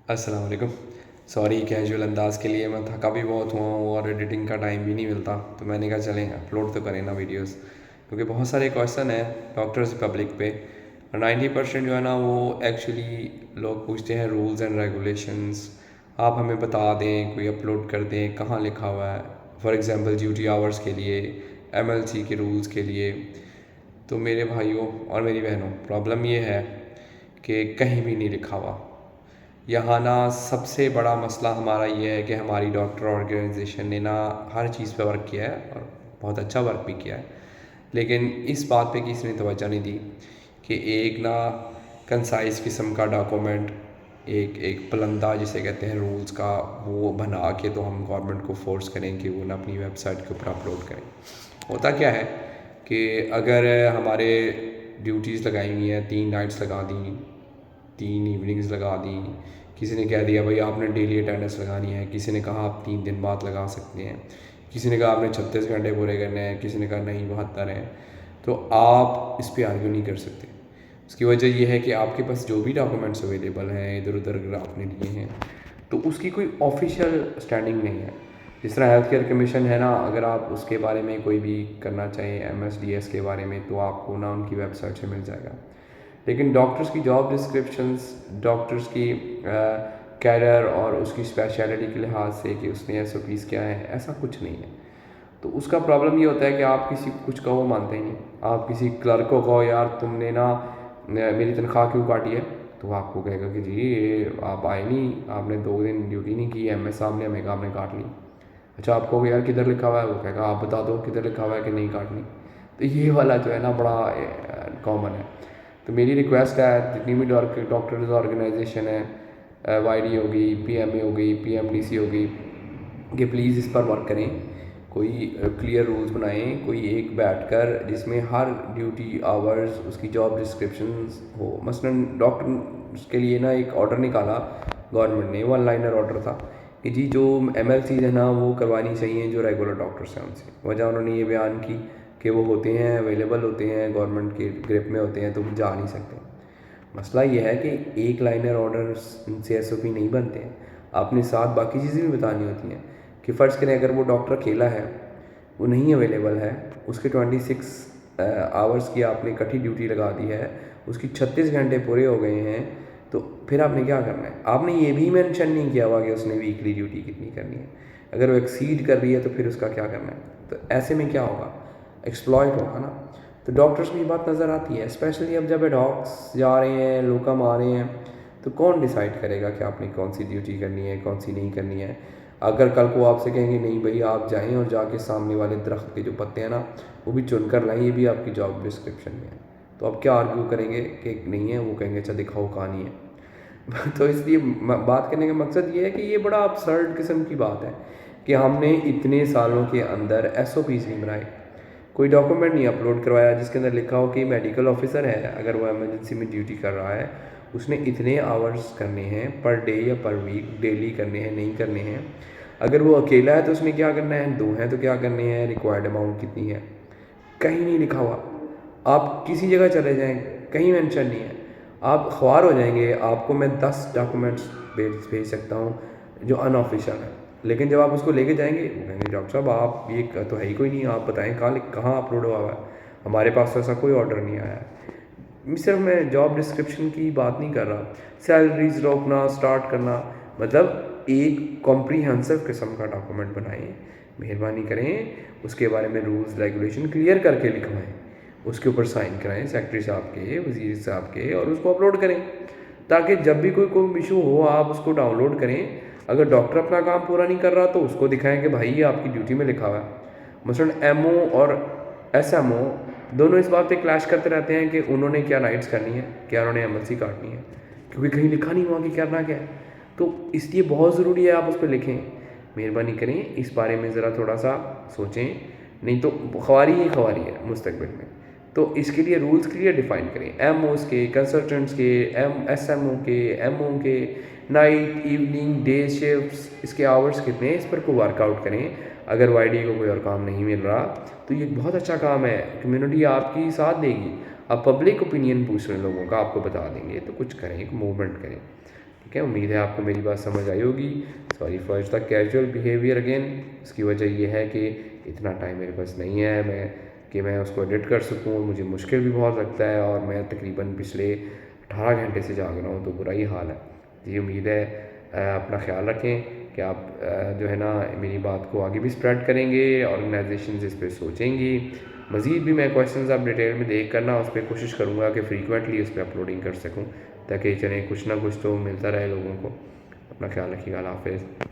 السلام علیکم. Sorry casual انداز کے لیے میں تھکا بھی بہت ہوا ہوں اور ایڈیٹنگ کا ٹائم بھی نہیں ملتا, تو میں نے کہا چلیں اپلوڈ تو کریں نا ویڈیوز, کیونکہ بہت سارے کویشچن ہیں ڈاکٹرز پبلک پہ, اور 90% جو ہے نا وہ ایکچولی لوگ پوچھتے ہیں رولز اینڈ ریگولیشنز. آپ ہمیں بتا دیں, کوئی اپلوڈ کر دیں کہاں لکھا ہوا ہے, فار ایگزامپل ڈیوٹی آورس کے لیے, MLC کے رولز کے لیے. تو میرے بھائیوں اور میری بہنوں, پرابلم یہ ہے کہ کہیں بھی نہیں لکھا ہوا. یہاں نا سب سے بڑا مسئلہ ہمارا یہ ہے کہ ہماری ڈاکٹر آرگنائزیشن نے نا ہر چیز پہ ورک کیا ہے اور بہت اچھا ورک بھی کیا ہے, لیکن اس بات پہ کسی نے توجہ نہیں دی کہ ایک نا کنسائز قسم کا ڈاکومنٹ, ایک پلندہ جسے کہتے ہیں رولز کا, وہ بنا کے تو ہم گورنمنٹ کو فورس کریں کہ وہ نا اپنی ویب سائٹ کے اوپر اپلوڈ کریں. ہوتا کیا ہے کہ اگر ہمارے ڈیوٹیز لگائی ہوئی ہیں, 3 نائٹس لگا دیں, 3 ایوننگز لگا دیں, کسی نے کہہ دیا بھائی آپ نے ڈیلی اٹینڈنس لگانی ہے, کسی نے کہا آپ 3 دن بعد لگا سکتے ہیں, کسی نے کہا آپ نے 36 گھنٹے پورے کرنے ہیں, کسی نے کہا نہیں 72 ہیں, تو آپ اس پہ آرگیو نہیں کر سکتے. اس کی وجہ یہ ہے کہ آپ کے پاس جو بھی ڈاکومنٹس اویلیبل ہیں ادھر ادھر اگر آپ نے لیے ہیں تو اس کی کوئی آفیشیل اسٹینڈنگ نہیں ہے. جس طرح ہیلتھ کیئر کمیشن ہے نا, اگر آپ اس کے بارے میں کوئی بھی کرنا چاہیں MSDS کے بارے میں, تو آپ کو نا ان کی ویب سائٹ سے مل جائے گا. لیکن ڈاکٹرز کی جاب ڈسکرپشنز, ڈاکٹرز کی کیریئر اور اس کی اسپیشلٹی کے لحاظ سے کہ اس نے SOPs کیا ہے, ایسا کچھ نہیں ہے. تو اس کا پرابلم یہ ہوتا ہے کہ آپ کسی کچھ کہو مانتے ہی نہیں. آپ کسی کلرک کو کہو یار تم نے نا میری تنخواہ کیوں کاٹی ہے, تو آپ کو کہے گا کہ جی یہ آپ آئے نہیں, آپ نے 2 دن ڈیوٹی نہیں کی, MS صاحب نے ہمیں کہا آپ نے کاٹ لی. اچھا آپ کو یار کدھر لکھا ہوا ہے, وہ کہے گا آپ بتا دو کدھر لکھا ہوا ہے کہ نہیں کاٹنی. تو یہ والا جو ہے نا بڑا کامن ہے. تو میری ریکویسٹ ہے جتنی بھی ڈاکٹرز آرگنائزیشن ہے, YD ہوگی, PMA ہوگی, PMDC ہوگی, کہ پلیز اس پر ورک کریں, کوئی کلیئر رولز بنائیں, کوئی ایک بیٹھ کر جس میں ہر ڈیوٹی آورز اس کی جاب ڈسکرپشنز ہو. مثلاً ڈاکٹر کے لیے نا ایک آرڈر نکالا گورنمنٹ نے, 1 لائنر آرڈر تھا کہ جی جو MLCs ہے نا وہ کروانی چاہیے جو ریگولر ڈاکٹرس ہیں ان سے. وجہ انہوں نے یہ بیان کی کہ وہ ہوتے ہیں اویلیبل ہوتے ہیں گورنمنٹ کے گرپ میں ہوتے ہیں تو وہ جا نہیں سکتے. مسئلہ یہ ہے کہ 1 لائنر آرڈر ان سے SOP نہیں بنتے ہیں, آپ نے ساتھ باقی چیزیں بھی بتانی ہوتی ہیں. کہ فرض کریں اگر وہ ڈاکٹر اکیلا ہے, وہ نہیں اویلیبل ہے, اس کے 26 آورس کی آپ نے کٹھی ڈیوٹی لگا دی ہے, اس کی 36 گھنٹے پورے ہو گئے ہیں, تو پھر آپ نے کیا کرنا ہے. آپ نے یہ بھی مینشن نہیں کیا ہوا کہ اس نے ویکلی ڈیوٹی کتنی کرنی ہے. اگر وہ ایکسیڈ کر رہی ہے تو پھر اس کا کیا کرنا ہے. تو ایسے میں کیا ہوگا, ایکسپلائٹ ہوگا نا. تو ڈاکٹرز کو یہ بات نظر آتی ہے, اسپیشلی اب جب ایڈاکس جا رہے ہیں, لوکم آ رہے ہیں, تو کون ڈیسائیڈ کرے گا کہ آپ نے کون سی ڈیوٹی کرنی ہے کون سی نہیں کرنی ہے. اگر کل کو آپ سے کہیں گے نہیں بھائی آپ جائیں اور جا کے سامنے والے درخت کے جو پتے ہیں نا وہ بھی چن کر لائیں, یہ بھی آپ کی جاب ڈسکرپشن میں ہے, تو آپ کیا آرگیو کریں گے کہ نہیں ہے, وہ کہیں گے اچھا دکھاؤ کہانی ہے. تو اس لیے بات کرنے کا مقصد یہ ہے کہ یہ بڑا ابسرڈ قسم کی بات ہے کہ ہم نے اتنے سالوں کے اندر SOPs نہیں بنائے, کوئی ڈاکومنٹ نہیں اپلوڈ کروایا جس کے اندر لکھا ہو کہ میڈیکل آفیسر ہے, اگر وہ ایمرجنسی میں ڈیوٹی کر رہا ہے اس نے اتنے آورس کرنے ہیں پر ڈے یا پر ویک, ڈیلی کرنے ہیں نہیں کرنے ہیں. اگر وہ اکیلا ہے تو اس نے کیا کرنا ہے, 2 ہیں تو کیا کرنے ہیں, ریکوائرڈ اماؤنٹ کتنی ہے, کہیں نہیں لکھا ہوا. آپ کسی جگہ چلے جائیں کہیں مینشن نہیں ہے. آپ خوار ہو جائیں گے, آپ کو میں 10 ڈاکومنٹس بھیج سکتا ہوں جو ان آفیشیل ہیں, لیکن جب آپ اس کو لے کے جائیں گے وہ کہیں گے ڈاکٹر صاحب آپ یہ تو ہے ہی کوئی نہیں, آپ بتائیں کہاں اپلوڈ ہوا ہوا ہے, ہمارے پاس تو ایسا کوئی آرڈر نہیں آیا ہے. صرف میں جاب ڈسکرپشن کی بات نہیں کر رہا, سیلریز روکنا اسٹارٹ کرنا, مطلب ایک کمپریہنسو قسم کا ڈاکومنٹ بنائیں, مہربانی کریں اس کے بارے میں رولز ریگولیشن کلیئر کر کے لکھوائیں, اس کے اوپر سائن کرائیں سیکرٹری صاحب کے, وزیر صاحب کے, اور اس کو اپلوڈ کریں تاکہ جب بھی کوئی ایشو ہو آپ اس کو ڈاؤن لوڈ کریں. اگر ڈاکٹر اپنا کام پورا نہیں کر رہا تو اس کو دکھائیں کہ بھائی آپ کی ڈیوٹی میں لکھا ہوا ہے. مثلاً MO اور SMO دونوں اس بات پہ کلیش کرتے رہتے ہیں کہ انہوں نے کیا نائٹس کرنی ہے, کیا انہوں نے MLC کاٹنی ہے, کیونکہ کہیں لکھا نہیں ہوا کہ کرنا کیا ہے. تو اس لیے بہت ضروری ہے آپ اس پہ لکھیں, مہربانی کریں اس بارے میں ذرا تھوڑا سا سوچیں, نہیں تو خواری ہی خواری ہے مستقبل میں. تو اس کے لیے رولز کلیئر ڈیفائن کریں, MOs کے, کنسلٹنٹس کے, SMO کے, MO کے, نائٹ ایوننگ ڈے شفٹس, اس کے آورس کتنے ہیں, اس پر کو ورک آؤٹ کریں. اگر YD کو کوئی اور کام نہیں مل رہا تو یہ بہت اچھا کام ہے, کمیونٹی آپ کی ساتھ دے گی. آپ پبلک اوپینین پوچھ رہے ہیں لوگوں کا, آپ کو بتا دیں گے, تو کچھ کریں, ایک موومنٹ کریں. ٹھیک ہے، امید ہے آپ کو میری بات سمجھ آئی ہوگی. Sorry for the casual behaviour again. اس کی وجہ یہ ہے کہ اتنا ٹائم میرے پاس نہیں ہے میں اس کو ایڈٹ کر سکوں. مجھے مشکل بھی بہت لگتا ہے اور میں تقریباً پچھلے 18 گھنٹے سے جاگ رہا ہوں، تو برا ہی حال ہے. جی امید ہے اپنا خیال رکھیں کہ آپ جو ہے نا میری بات کو آگے بھی اسپریڈ کریں گے، آرگنائزیشنز اس پہ سوچیں گی. مزید بھی میں کویشچنز آپ ڈیٹیل میں دیکھ کر نا اس پہ کوشش کروں گا کہ فریکوینٹلی اس پہ اپلوڈنگ کر سکوں، تاکہ چلیں کچھ نہ کچھ تو ملتا رہے لوگوں کو. اپنا خیال رکھیے گا. اللہ حافظ.